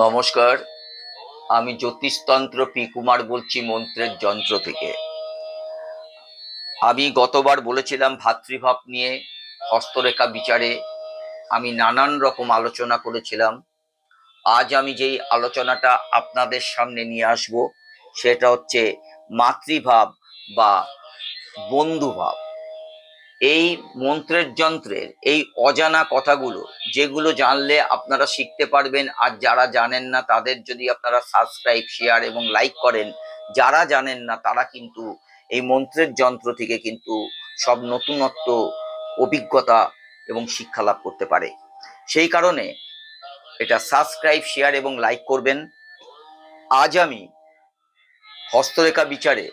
নমস্কার, আমি জ্যোতিষতন্ত্র পি কুমার বলছি মন্ত্রের যন্ত্র থেকে। আমি গতবার বলেছিলাম ভাতৃভাব নিয়ে হস্তরেখা বিচারে আমি নানান রকম আলোচনা করেছিলাম। আজ আমি যেই আলোচনাটা আপনাদের সামনে নিয়ে আসব সেটা হচ্ছে মাতৃভাব বা বন্ধুভাব। এই মন্ত্রের যন্ত্রের এই অজানা কথাগুলো যেগুলো জানলে আপনারা শিখতে পারবেন, আর যারা জানেন না তাদের যদি আপনারা সাবস্ক্রাইব, শেয়ার এবং লাইক করেন, যারা জানেন না তারা কিন্তু এই মন্ত্রের যন্ত্র থেকে কিন্তু সব নতুনত্ব অভিজ্ঞতা এবং শিক্ষা লাভ করতে পারে। সেই কারণে এটা সাবস্ক্রাইব, শেয়ার এবং লাইক করবেন। আজ আমি হস্তরেখা বিচারে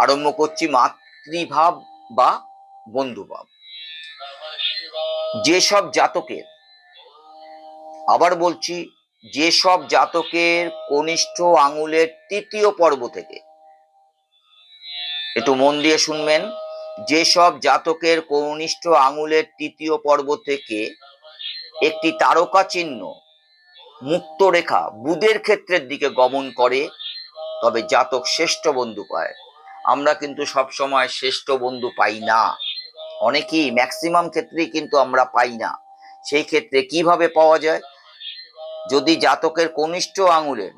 আরম্ভ করছি মাতৃভাব বা বন্ধুভাব। যেসব জাতকের, আবার বলছি, যেসব জাতকের কনিষ্ঠ আঙুলের তৃতীয় পর্ব থেকে, একটু মন দিয়ে শুনবেন, যেসব জাতকের কনিষ্ঠ আঙুলের তৃতীয় পর্ব থেকে একটি তারকা চিহ্ন মুক্ত রেখা বুধের ক্ষেত্রের দিকে গমন করে, তবে জাতক শ্রেষ্ঠ বন্ধু পায়। আমরা কিন্তু সব সময় শ্রেষ্ঠ বন্ধু পাই না, অনেকেই ম্যাক্সিমাম ক্ষেত্রেই কিন্তু আমরা পাই না। সেই ক্ষেত্রে কিভাবে পাওয়া যায়? যদি জাতকের কনিষ্ঠ আঙুলের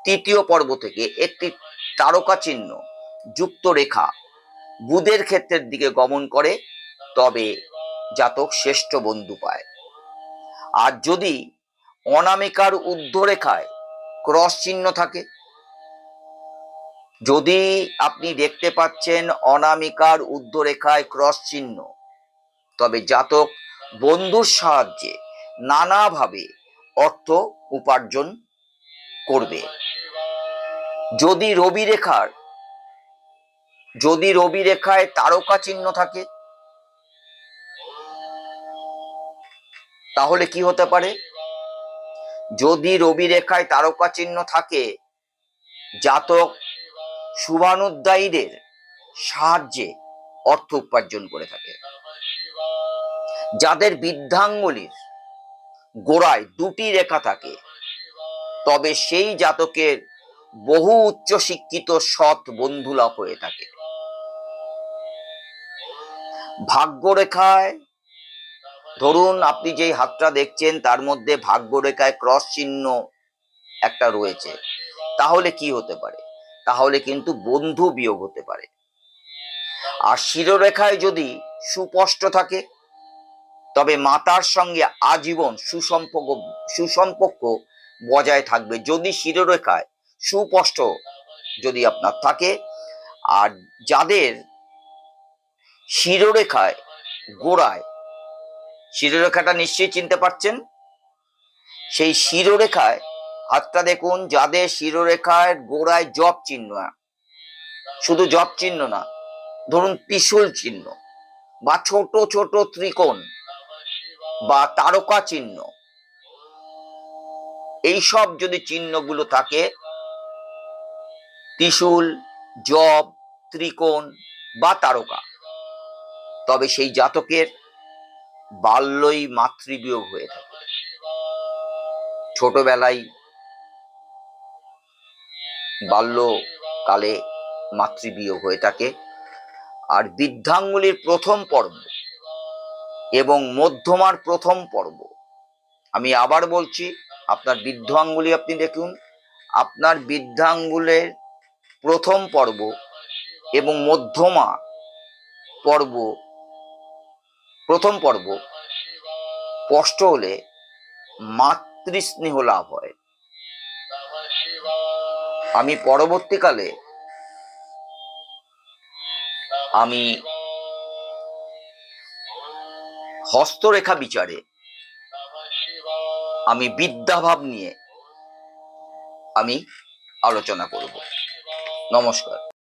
তৃতীয় পর্ব থেকে একটি তারকা চিহ্ন যুক্ত রেখা বুধের ক্ষেত্রের দিকে গমন করে, তবে জাতক শ্রেষ্ঠ বন্ধু পায়। আর যদি অনামিকার ঊর্ধ্বরেখায় ক্রস চিহ্ন থাকে, যদি আপনি দেখতে পাচ্ছেন অনামিকার ঊর্ধ্বরেখায় ক্রস চিহ্ন, তবে জাতক বন্ধুর সাহায্যে নানাভাবে অর্থ উপার্জন করবে। যদি রবি রেখায় তারকা চিহ্ন থাকে, তাহলে কি হতে পারে? যদি রবি রেখায় তারকা চিহ্ন থাকে, জাতক শুভানুধ্যায়ীদের সাহায্যে অর্থ উপার্জন করে থাকে। যাদের বৃদ্ধাঙ্গুলির গোড়ায় দুটি রেখা থাকে, তবে সেই জাতকের বহু উচ্চ শিক্ষিত সৎ বন্ধু লাভ হয়ে থাকে। ভাগ্যরেখায়, ধরুন আপনি যেই হাতটা দেখছেন তার মধ্যে ভাগ্যরেখায় ক্রস চিহ্ন একটা রয়েছে, তাহলে কি হতে পারে? তাহলে কিন্তু বন্ধু বিয়োগ হতে পারে। আর শিরোরেখায় যদি সুস্পষ্ট থাকে, তবে মাতার সঙ্গে আজীবন সুসম্পর্ক বজায় থাকবে। যদি শিরোরেখায় সুস্পষ্ট যদি আপনার থাকে, আর যাদের শিরোরেখায় গোড়ায়, শিরোরেখাটা নিশ্চয়ই চিনতে পারছেন, সেই শিরোরেখায় হাতটা দেখুন, যাদের শিরোরেখায় গোড়ায় জপ চিহ্ন, শুধু জপ চিহ্ন না, ধরুন ত্রিশূল চিহ্ন বা ছোট ছোট ত্রিকোণ বা তারকা চিহ্ন, এইসব যদি চিহ্নগুলো থাকে, ত্রিশূল, জপ, ত্রিকোণ বা তারকা, তবে সেই জাতকের বাল্যই মাতৃবিয়োগ হয়ে থাকে। ছোটবেলায় বাল্যকালে মাতৃবিয়োগ হয়ে থাকে। আর বৃদ্ধাঙ্গুলির প্রথম পর্ব এবং মধ্যমার প্রথম পর্ব, আমি আবার বলছি, আপনার বৃদ্ধ আঙ্গুলি আপনি দেখুন, আপনার বৃদ্ধাঙ্গুলের প্রথম পর্ব এবং মধ্যমা পর্ব, প্রথম পর্ব স্পষ্ট হলে মাতৃস্নেহ লাভ হয়। আমি পরবর্তীকালে আমি হস্তরেখা বিচারে আমি বিদ্যাভাব নিয়ে আমি আলোচনা করব। নমস্কার।